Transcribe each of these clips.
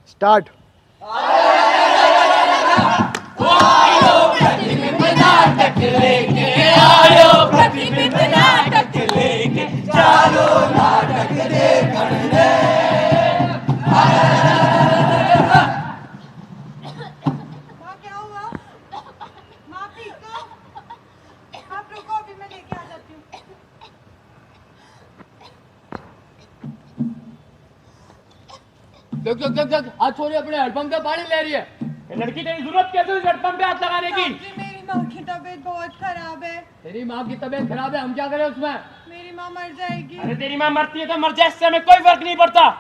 Start. माँ क्या हुआ? माँ ठीक हो? आप रुको अभी मैं लेके आ जाती हूँ। देख देख देख देख आज छोरी अपने हैंडपंप का पानी ले रही है। ये लड़की तेरी जरूरत क्या है हैंडपंप पे हाथ लगाने की? जी मेरी माँ की तबीयत बहुत खराब है। तेरी माँ की तबीयत खराब है, हम क्या करें उसमें? मेरी माँ मर जाएगी। अरे तेरी माँ मरती है तो मर जाए, इससे हमें कोई फर्क नहीं पड़ता।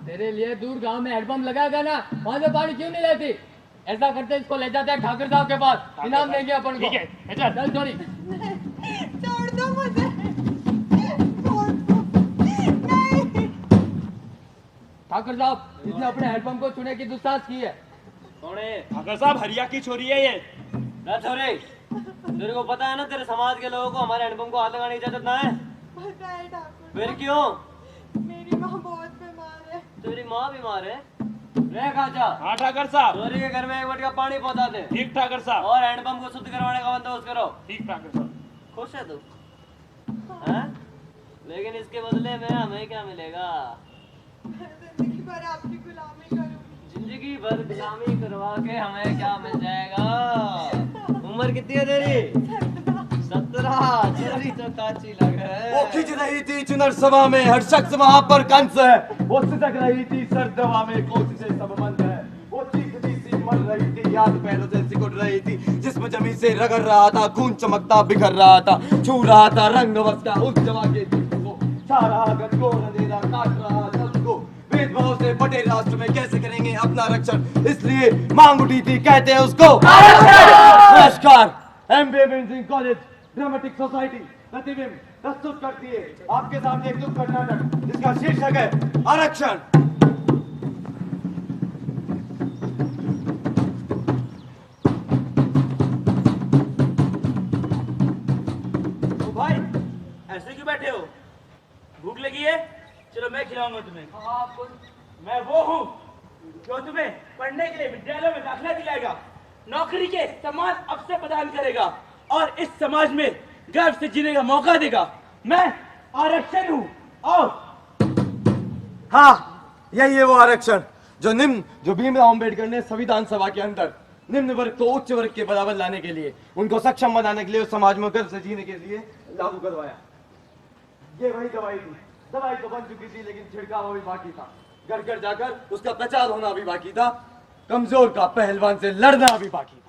तेरे लिए दूर गांव में हैंडपंप लगाएगा ना, वहां से पानी क्यों नहीं लेती? ऐसा करते इसको ले जाते हैं ठाकुर साहब के पास, इनाम देंगे अपन को। ठीक है, चल। चल छोरी। छोड़ दो मुझे। छोड़ दो। नहीं। ठाकुर साहब, इसने अपने हैंडपंप को छूने की दुस्साहस की है। कौन है? ठाकुर साहब हरिया की छोरी है ये। ना छोरे, तेरे को पता है ना तेरे समाज के लोगों को हमारे हैंडपंप को हाथ लगाने की इजाजत ना है। पता है ठाकुर। फिर क्यों? मेरी माँ बहुत बीमार है। तेरी माँ बीमार है? रे खाचा, हाँ ठाकुर साहब। छोरी के घर में एक मटका पानी पहुंचा दे ठीक ठाकुर साहब। और हैंडपंप को शुद्ध करवाने का बंदोबस्त करो। ठीक ठाकुर साहब। खुश है तू? हैं? लेकिन इसके बदले में हमें क्या मिलेगा? मैं जिंदगी भर आपकी गुलामी करूंगी। जिंदगी भर गुलामी करवा के हमें क्या मिल जाएगा? उम्र कितनी है तेरी? 17। छोरी तो काची लग है। वो खिंच रही थी चुनर सभा में, हर शख्स वहाँ पर कंस है। वो सिसक रही थी सर्द हवा में, कोशिशें सब बंद है। वो चीखती सी मर रही थी, याद पैरों से सिकुड़ रही थी। जिस्म जमी से रगड़ रहा था, खून चमकता बिखर रहा था, छू रहा था रंग बस का उस जवा के जिस्म को। सारा घनघोर अंधेरा काट रहा सबको। भेदभाव से बटे राष्ट्र में कैसे करेंगे अपना रक्षण, इसलिए मांग उठी थी, कहते हैं उसको नमस्कार। MBA engineering college dramatic society प्रतिबिंब प्रस्तुत करती है आपके सामने एक दुखद नाटक जिसका शीर्षक है आरक्षण। ओ भाई, ऐसे क्यों बैठे हो? भूख लगी है? चलो मैं खिलाऊंगा तुम्हें। मैं वो हूँ जो तुम्हें पढ़ने के लिए विद्यालय में दाखिला दिलाएगा, नौकरी के समान अवसर प्रदान करेगा और इस समाज में गर्व से जीने का मौका देगा। मैं आरक्षण हूँ। और हाँ, यही है वो आरक्षण जो भीमराव अम्बेडकर ने संविधान सभा के अंदर निम्न वर्ग को उच्च वर्ग के बराबर लाने के लिए, उनको सक्षम बनाने के लिए, उस समाज में गर्व से जीने के लिए लागू करवाया। ये वही दवाई थी। दवाई तो बन चुकी थी, लेकिन छिड़काव अभी बाकी था। घर घर जाकर उसका प्रचार होना भी बाकी था। कमजोर का पहलवान से लड़ना भी बाकी था।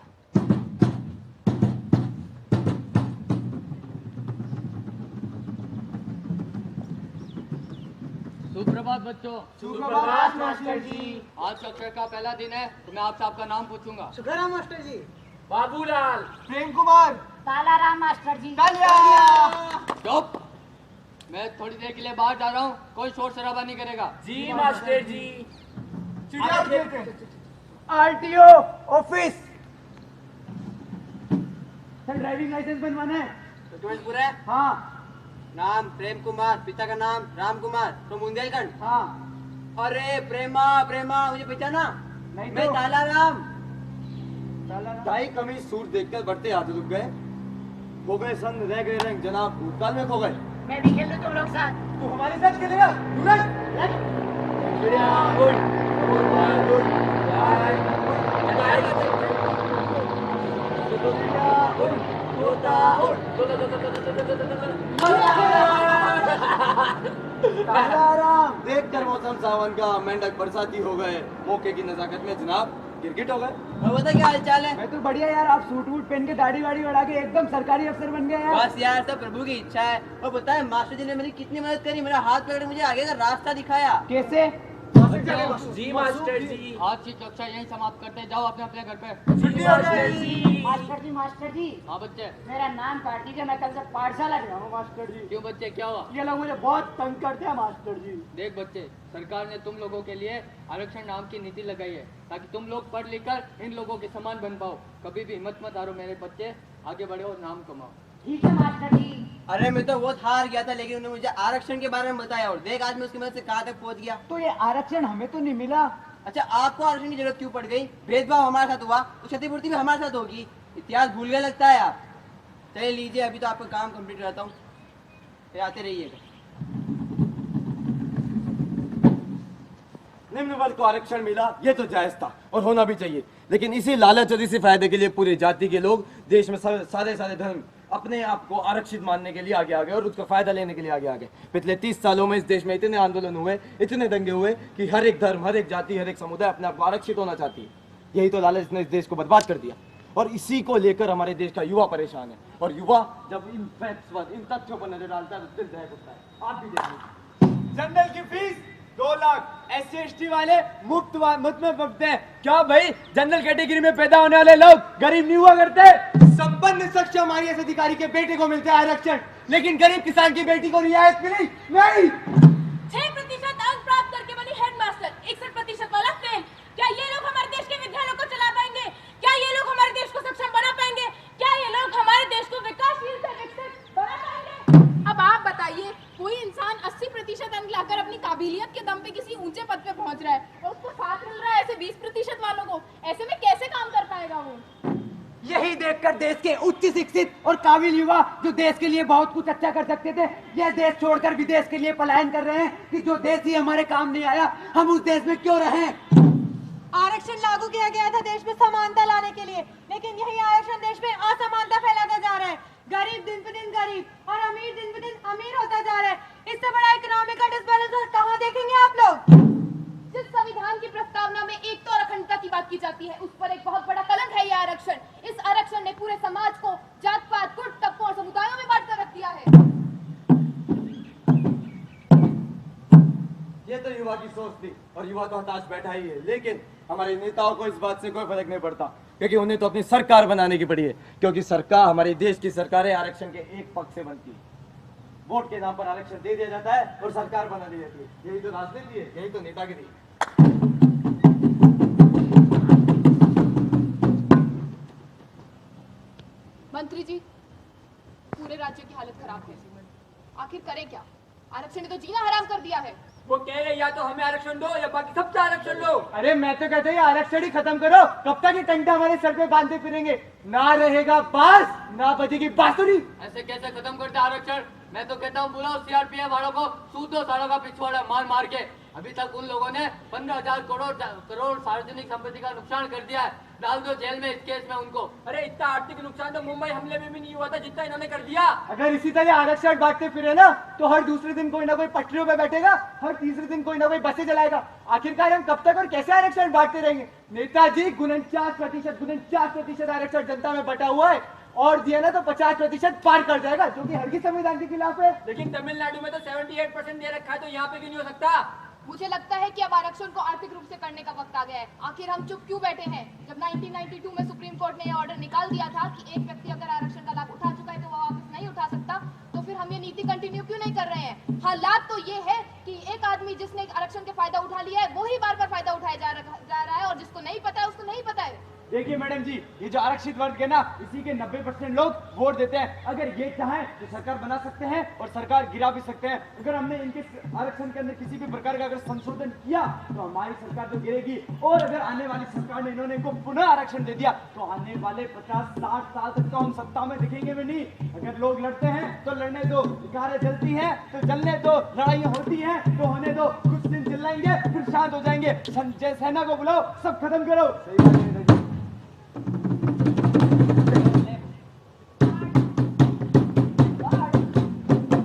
सुप्रभात बच्चों। सुप्रभात मास्टर जी। आज कक्षा का पहला दिन है, तो मैं आपसे आपका नाम पूछूंगा। सुखराम मास्टर जी। बाबूलाल। प्रेम कुमार। तालाराम मास्टर जी। चुप। मैं थोड़ी देर के लिए बाहर जा रहा हूँ, कोई शोर शराबा नहीं करेगा। जी master ji. RTO office. Sir driving licence बनवाना है। डॉक्यूमेंट पूरा है? हाँ नाम प्रेम कुमार, पिता का नाम राम कुमार, फ्रॉम बुंदेलखंड। हाँ। अरे प्रेमा प्रेमा, मुझे पहचाना? नहीं मैं तो। तालाराम। टाई कमीज सूट देखकर बढ़ते हाथ रुक गए। खो गए सन, रह गए रंग, जनाब भूतकाल में खो गए। मैं भी खेल लूं तुम लोग साथ। तू हमारे साथ खेलेगा? देख कर मौसम सावन का, मेंढक बरसाती हो गए। मौके की नजाकत में जनाब गिरगिट हो गए। और बता क्या हाल चाल है? मैं तो बढ़िया यार, आप सूट वूट पहन के दाढ़ी वाड़ी बढ़ा के एकदम सरकारी अफसर बन गए यार। बस यार, सब प्रभु की इच्छा है। और पता है मास्टर जी ने मेरी कितनी मदद करी, मेरा हाथ पकड़ के मुझे आगे का रास्ता दिखाया। कैसे? जी मास्टर जी। आज की कक्षा यहीं समाप्त करते हैं, जाओ अपने अपने घर पे। मास्टर जी हाँ बच्चे। मेरा नाम काट दीजिए, मैं कल से पाठशाला गया हूँ। मास्टर जी क्यों बच्चे, क्या हुआ? ये लोग मुझे बहुत तंग करते हैं मास्टर जी। देख बच्चे, सरकार ने तुम लोगों के लिए आरक्षण नाम की नीति लगाई है, ताकि तुम लोग पढ़ लिख कर इन लोगों के समान बन पाओ। कभी भी हिम्मत मत हारो मेरे बच्चे, आगे बढ़ो और नाम कमाओ। ठीक है मास्टर जी। अरे मैं तो बहुत हार गया था, लेकिन उन्होंने मुझे आरक्षण के बारे में बताया और देख आज मैं उसकी मदद से कहाँ तक पहुँच गया। तो ये आरक्षण हमें तो नहीं मिला, अच्छा, आपको आरक्षण की जरूरत क्यों पड़ गई? भेदभाव हमारे साथ हुआ तो क्षतिपूर्ति भी हमारे साथ होगी। इतिहास भूल गए लगता है आप। चलिए लीजिए, अभी तो आपका काम कंप्लीट रहता हूँ, फिर आते रहिएगा। निम्न वर्ग को आरक्षण मिला, ये तो जायज था और होना भी चाहिए, लेकिन इसी लालच और इसी फायदे के लिए पूरी जाति के लोग देश में सारे धर्म अपने आप को आरक्षित मानने के लिए आगे आ गए और उसका फायदा लेने के लिए आगे आ गए। पिछले 30 सालों में इस देश में इतने आंदोलन हुए, इतने दंगे हुए कि हर एक धर्म, हर एक जाति, हर एक समुदाय अपने आप को आरक्षित होना चाहती है। यही तो लालच ने इस देश को बर्बाद कर दिया और इसी को लेकर हमारे देश का युवा परेशान है। और युवा जब इन फैक्ट्स पर, इन तथ्यों पर नजर डालता है तो दिल दहक उठता है। आप भी देखिए, जनरल की फीस 2 लाख, SC/ST वाले मुफ्त में पढ़ते हैं। क्या भाई, जनरल कैटेगरी में पैदा होने वाले लोग गरीब नहीं हुआ करते? संपन्न सक्षम IAS अधिकारी के बेटे को मिलता है आरक्षण, लेकिन गरीब किसान की बेटी को रियायत मिली नहीं। 6% अंक प्राप्त करके बनी हेडमास्टर, 61% वाला फेल। क्या ये लोग हमारे देश के विद्यालयों को चला पाएंगे? क्या ये लोग हमारे देश को सक्षम बना पाएंगे? क्या ये लोग हमारे देश को विकासशील से विकसित बना पाएंगे? अब आप बताइए, कोई इंसान 80% अंक लाकर अपनी काबिलियत के दम पे किसी ऊंचे पद पे पहुंच रहा है और उसको साथ मिल रहा है ऐसे 20% वालों को, ऐसे में कैसे काम कर पाएगा वो? यही देखकर देश के उच्च शिक्षित और काबिल युवा जो देश के लिए बहुत कुछ अच्छा कर सकते थे, यह देश छोड़कर विदेश के लिए पलायन कर रहे हैं कि जो देश ही हमारे काम नहीं आया, हम उस देश में क्यों रहें। आरक्षण लागू किया गया था देश में समानता लाने के लिए, लेकिन यही आरक्षण देश में असमानता फैलाता जा रहा है। गरीब दिन पे दिन गरीब और अमीर दिन पे दिन अमीर होता जा रहा है। इससे बड़ा इकोनॉमिक डिसबैलेंस कहाँ देखेंगे आप लोग? जिस संविधान की प्रस्तावना में एकता और अखंडता की बात की जाती है, उस पर एक बहुत बड़ा कलंक है ये आरक्षण। इस आरक्षण ने पूरे समाज को जात पात, गुट, तबकों और समुदायों में बांट कर रख दिया है। ये तो युवा की सोच थी और युवा तो हताश बैठा ही है, लेकिन हमारे नेताओं को इस बात से कोई फर्क नहीं पड़ता, क्योंकि उन्हें तो अपनी सरकार बनाने की पड़ी है। क्योंकि सरकार, हमारे देश की सरकारें आरक्षण के एक पक्ष से बनती है। वोट के नाम पर आरक्षण दे दिया जाता है और सरकार बना दी जाती है। यही तो राजनीति है, यही तो नेतागिरी है। मंत्री जी, पूरे राज्य की हालत खराब है, आखिर करें क्या? आरक्षण ने तो जीना हराम कर दिया है। वो कह रहे या तो हमें आरक्षण दो या बाकी सबसे आरक्षण लो। अरे मैं तो कहते हैं आरक्षण ही खत्म करो। कब तक ये टंटा हमारे सर पे बांधते फिरेंगे? ना रहेगा बास, ना बजेगी बांसुरी। ऐसे कैसे खत्म करते आरक्षण? मैं तो कहता हूँ बुलाओ CRPF वालों को, सूद दो सालों का पिछवाड़ा मार मार के। अभी तक उन लोगों ने 15,000 करोड़ सार्वजनिक संपत्ति का नुकसान कर दिया है। डाल दो जेल में इस केस में उनको। अरे इतना आर्थिक नुकसान तो मुंबई हमले में भी नहीं हुआ था जितना इन्होंने कर दिया। अगर इसी तरह आरक्षण बांटते फिरे ना, तो हर दूसरे दिन कोई ना कोई पटरियों पे बैठेगा, हर तीसरे दिन कोई ना कोई बसें चलाएगा। आखिरकार हम कब तक और कैसे आरक्षण बांटते रहेंगे? नेताजी 49% आरक्षण जनता में बटा हुआ है और दिया ना तो 50% पार कर जाएगा, जो कि हर की संविधान के खिलाफ है। लेकिन तमिलनाडु में तो 78% दे रखा है, तो यहाँ पे भी नहीं हो सकता। मुझे लगता है कि अब आरक्षण को आर्थिक रूप से करने का वक्त आ गया है। आखिर हम चुप क्यों बैठे हैं? जब 1992 में सुप्रीम कोर्ट ने यह ऑर्डर निकाल दिया था कि एक व्यक्ति अगर आरक्षण का लाभ उठा चुका है तो वह वापस नहीं उठा सकता, तो फिर हम ये नीति कंटिन्यू क्यों नहीं कर रहे हैं? हालात तो ये है कि एक आदमी जिसने आरक्षण के फायदा उठा लिया है, वही बार बार फायदा उठाया जा रहा है, और जिसको नहीं पता है उसको नहीं पता है। देखिए मैडम जी, ये जो आरक्षित वर्ग है ना, इसी के 90% लोग वोट देते हैं। अगर ये चाहें तो सरकार बना सकते हैं और सरकार गिरा भी सकते हैं। अगर हमने इनके आरक्षण के अंदर किसी भी प्रकार का अगर संशोधन किया तो हमारी सरकार तो गिरेगी, और अगर आने वाली सरकार ने इन्होंने इनको पुनः आरक्षण दे दिया तो आने वाले 50-60 साल तक तो हम सत्ता में दिखेंगे भी नहीं। अगर लोग लड़ते हैं तो लड़ने दो, कारें जलती हैं तो जलने दो, लड़ाइयाँ होती हैं तो होने दो। कुछ दिन चिल्लाएंगे फिर शांत हो जाएंगे। संजय सेना को बुलाओ, सब खत्म करो। सही बात है जी।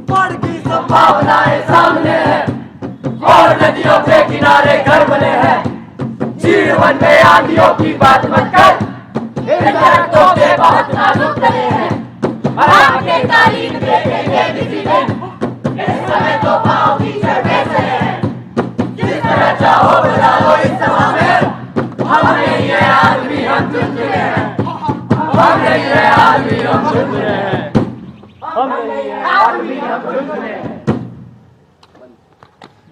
बाढ़ की संभावनाएं सामने है और नदियों के किनारे घर बने हैं। जीवन में आंधियों की बात मत कर, दरख्तों के बहुत नाजुक तने हैं। आपके तारीख देखेंगे किसी दिन, इस समय तो पाँव की चढ़े से हैं। जिस तरह चाहो बना लो इस सभा में, हम नहीं है आदमी हम चुन चुके हैं। हम नहीं है आदमी हम चुन रहे हैं। हम नहीं है आदमी हम चुन रहे हैं।